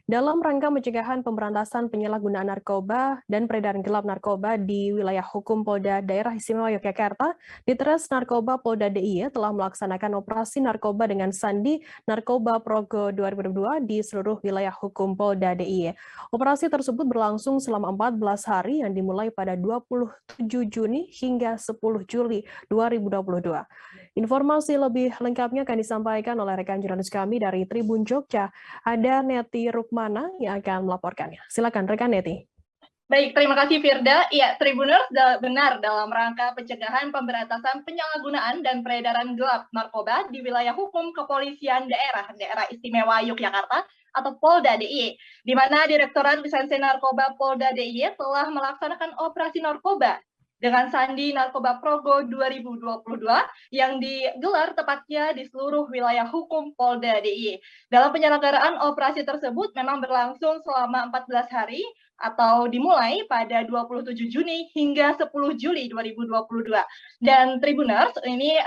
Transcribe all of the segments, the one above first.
Dalam rangka pencegahan pemberantasan penyalahgunaan narkoba dan peredaran gelap narkoba di wilayah hukum Polda Daerah Istimewa Yogyakarta, Ditres Narkoba Polda DIY telah melaksanakan operasi narkoba dengan sandi Narkoba Progo 2022 di seluruh wilayah hukum Polda DIY. Operasi tersebut berlangsung selama 14 hari yang dimulai pada 27 Juni hingga 10 Juli 2022. Informasi lebih lengkapnya akan disampaikan oleh rekan jurnalis kami dari Tribun Jogja. Ada Neti Rukmana yang akan melaporkannya. Silakan rekan Neti. Baik, terima kasih Firda. Iya, Tribuners benar dalam rangka pencegahan pemberantasan penyalahgunaan dan peredaran gelap narkoba di wilayah hukum Kepolisian Daerah Istimewa Yogyakarta atau Polda DIY, di mana Direktorat Reserse Narkoba Polda DIY telah melaksanakan operasi narkoba dengan sandi Narkoba Progo 2022 yang digelar tepatnya di seluruh wilayah hukum Polda DIY. Dalam penyelenggaraan operasi tersebut memang berlangsung selama 14 hari atau dimulai pada 27 Juni hingga 10 Juli 2022. Dan Tribuners, ini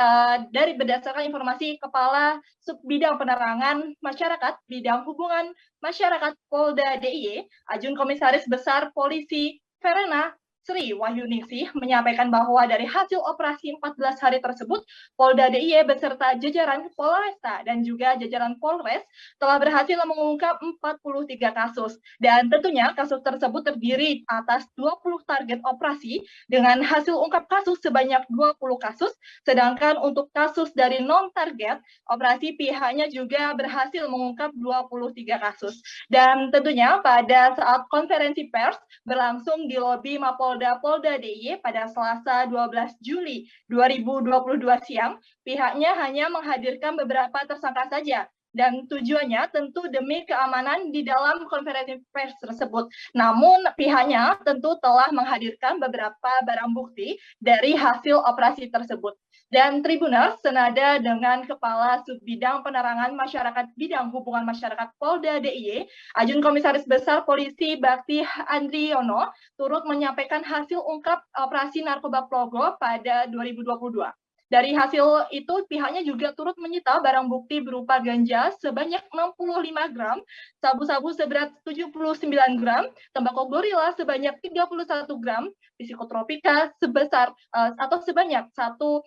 dari berdasarkan informasi Kepala Subbidang Penerangan Masyarakat, Bidang Hubungan Masyarakat Polda DIY, Ajun Komisaris Besar Polisi Verena Sri Wahyuningsih menyampaikan bahwa dari hasil operasi 14 hari tersebut, Polda DIY beserta jajaran Polresta dan juga jajaran Polres telah berhasil mengungkap 43 kasus. Dan tentunya kasus tersebut terdiri atas 20 target operasi dengan hasil ungkap kasus sebanyak 20 kasus, sedangkan untuk kasus dari non-target operasi pihaknya juga berhasil mengungkap 23 kasus. Dan tentunya pada saat konferensi pers berlangsung di lobi Polda DIY pada Selasa 12 Juli 2022 siang, pihaknya hanya menghadirkan beberapa tersangka saja. Dan tujuannya tentu demi keamanan di dalam konferensi pers tersebut. Namun pihaknya tentu telah menghadirkan beberapa barang bukti dari hasil operasi tersebut. Dan Tribuners, senada dengan Kepala Subbidang Penerangan Masyarakat Bidang Hubungan Masyarakat Polda DIY, Ajun Komisaris Besar Polisi Bakti Andriono turut menyampaikan hasil ungkap operasi narkoba Progo pada 2022. Dari hasil itu, pihaknya juga turut menyita barang bukti berupa ganja sebanyak 65 gram, sabu-sabu seberat 79 gram, tembakau gorila sebanyak 31 gram, psikotropika sebesar atau sebanyak 1.009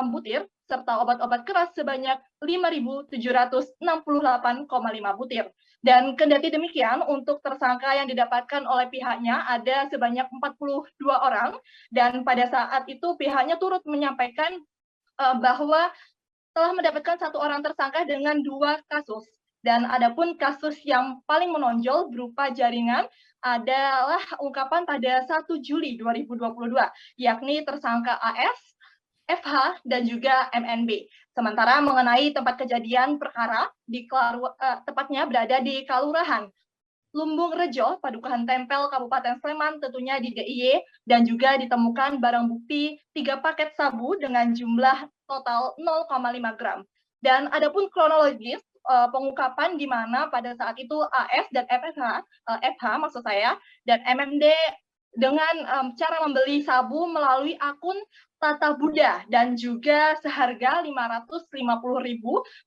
butir, serta obat-obat keras sebanyak 5.768,5 butir. Dan kendati demikian, untuk tersangka yang didapatkan oleh pihaknya ada sebanyak 42 orang, dan pada saat itu pihaknya turut menyampaikan bahwa telah mendapatkan 1 orang tersangka dengan 2 kasus. Dan adapun kasus yang paling menonjol berupa jaringan adalah ungkapan pada 1 Juli 2022, yakni tersangka AS, FH, dan juga MNB. Sementara mengenai tempat kejadian perkara, tepatnya berada di Kelurahan Lumbung Rejo, Padukuhan Tempel, Kabupaten Sleman, tentunya di DIY, dan juga ditemukan barang bukti 3 paket sabu dengan jumlah total 0,5 gram. Dan adapun kronologis pengungkapan di mana pada saat itu AS dan FH maksud saya, dan MMD dengan cara membeli sabu melalui akun Tata Buddha dan juga seharga 550.000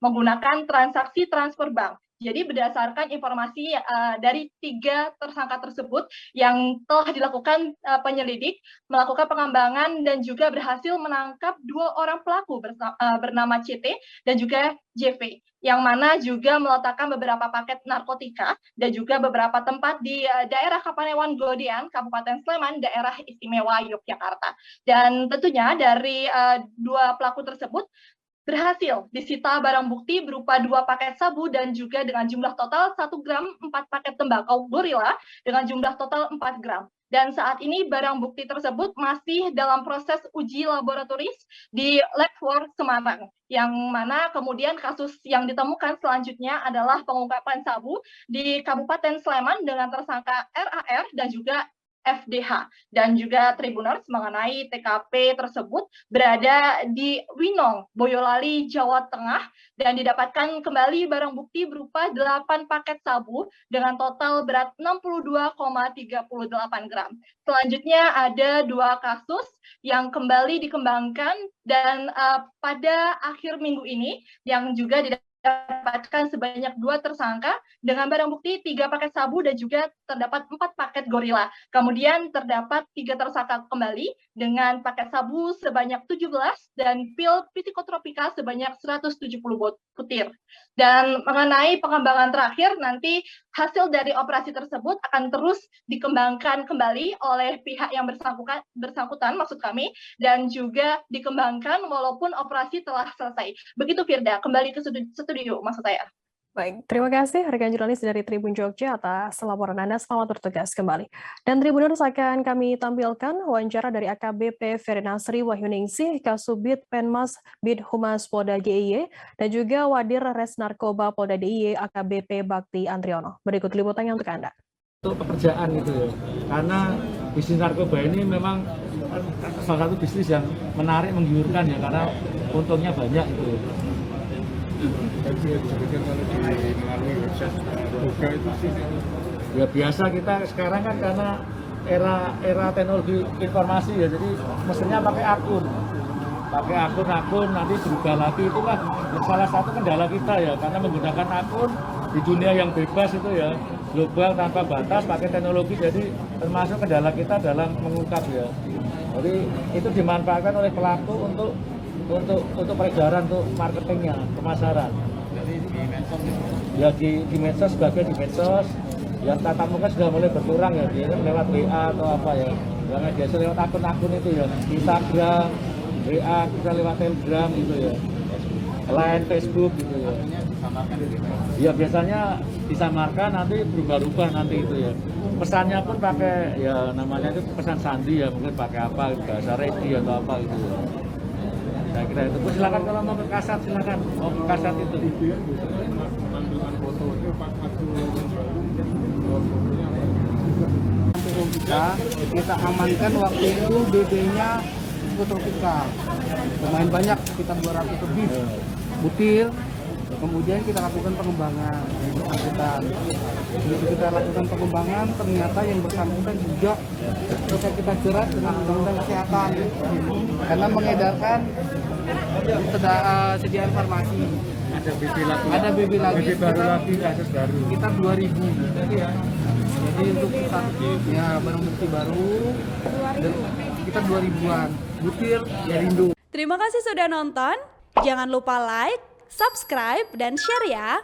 menggunakan transaksi transfer bank. Jadi berdasarkan informasi dari 3 tersangka tersebut yang telah dilakukan penyelidik, melakukan pengembangan dan juga berhasil menangkap 2 orang pelaku bernama CT dan juga JV, yang mana juga meletakkan beberapa paket narkotika dan juga beberapa tempat di daerah Kapanewon Godean, Kabupaten Sleman, daerah istimewa Yogyakarta. Dan tentunya dari 2 pelaku tersebut berhasil disita barang bukti berupa 2 paket sabu dan juga dengan jumlah total 1 gram 4 paket tembakau gorila dengan jumlah total 4 gram. Dan saat ini barang bukti tersebut masih dalam proses uji laboratoris di Lab 4 Semarang, yang mana kemudian kasus yang ditemukan selanjutnya adalah pengungkapan sabu di Kabupaten Sleman dengan tersangka RAR dan juga FDH. Dan juga Tribuners, mengenai TKP tersebut berada di Winong, Boyolali, Jawa Tengah, dan didapatkan kembali barang bukti berupa 8 paket sabu dengan total berat 62,38 gram. Selanjutnya ada 2 kasus yang kembali dikembangkan dan pada akhir minggu ini yang juga didapatkan sebanyak 2 tersangka dengan barang bukti 3 paket sabu dan juga terdapat 4 paket gorila. Kemudian terdapat 3 tersangka kembali dengan paket sabu sebanyak 17 dan pil psikotropika sebanyak 170 butir. Dan mengenai pengembangan terakhir, nanti hasil dari operasi tersebut akan terus dikembangkan kembali oleh pihak yang bersangkutan maksud kami, dan juga dikembangkan walaupun operasi telah selesai. Begitu Firda, kembali ke studio maksud saya. Baik, terima kasih rekan jurnalis dari Tribun Jogja atas laporan Anda. Selamat bertugas kembali. Dan Tribuners akan kami tampilkan wawancara dari AKBP Ferinasri Wahyuningsih, Kasubit Penmas Bid Humas Polda DIY, dan juga Wadir Res Narkoba Polda DIY AKBP Bakti Andriono. Berikut liputannya untuk Anda. Untuk pekerjaan gitu ya, karena bisnis narkoba ini memang salah satu bisnis yang menarik, menggiurkan ya, karena untungnya banyak gitu. Tapi sebetulnya kalau melalui website buka itu sih Ya biasa kita sekarang kan karena era teknologi informasi ya, jadi mestinya pakai akun nanti berubah lagi. Itulah salah satu kendala kita ya, karena menggunakan akun di dunia yang bebas itu ya, global tanpa batas, pakai teknologi, jadi termasuk kendala kita dalam mengungkap ya. Jadi itu dimanfaatkan oleh pelaku untuk peredaran, untuk marketingnya, pemasaran. Ya di medsos, sebagai di medsos, yang tatap muka sudah mulai berkurang ya, dia lewat WA atau apa ya, yang biasa lewat akun-akun itu ya, Instagram, WA, kita lewat Telegram gitu ya, Line, Facebook gitu ya. Ya biasanya disamarkan, nanti berubah-ubah nanti itu ya. Pesannya pun pakai ya namanya itu pesan sandi ya, mungkin pakai apa, bahasa redi atau apa gitu ya. Saya kira itu. Silakan kalau mau ke kasat, silakan mau ke kasat itu. mandukan foto itu Pak kita amankan waktu itu BB-nya psikotropika lumayan banyak, sekitar 200 lebih butir. Kemudian kita lakukan pengembangan yang bersangkutan. Begitu kita lakukan pengembangan, ternyata yang bersangkutan juga bisa kita jerat dengan undang-undang kesehatan karena mengedarkan sediaan farmasi. Ada BB lagi, BB baru lagi, kasus baru. Sekitar 2000. Jadi untuk ya barang bukti baru dan sekitar 2000-an butir ya rindu. Terima kasih sudah nonton. Jangan lupa like, subscribe, dan share ya.